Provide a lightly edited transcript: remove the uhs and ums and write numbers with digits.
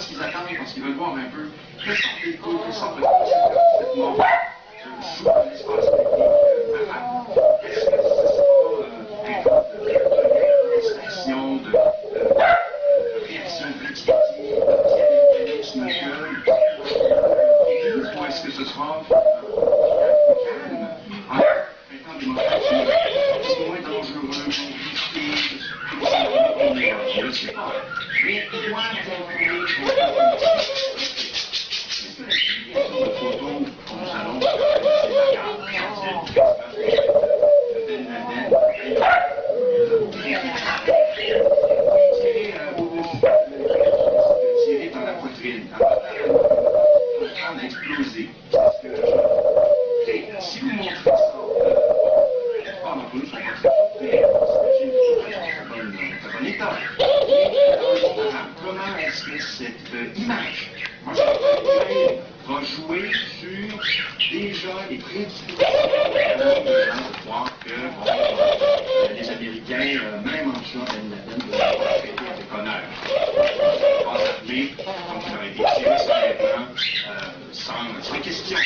ce qu'ils attendent, parce qu'ils veulent voir un peu quelles sortes d'échos, quelles sortes de conséquences cette mort joue dans l'espace public arabe. Est-ce que ce sera un genre de expression, de réaction répétitive, d'antiaméricanisme ou est-ce que ce sera calme, un temps démocratique, moins dangereux, je ne sais pas. Mais il doit informer de photos qu'on nous annonce tirer dans la poitrine, avant d'exploser. Parce que si vous montrez ça, pas d'entre nous sont pas très bon état. Comment est-ce que cette image, moi je va jouer sur déjà les prédispositions de gens de croire que les Américains, même en tuant Ben Laden, vont pas traiter avec honneur. Pas armés, donc il aurait été tiré sur les plans sans question.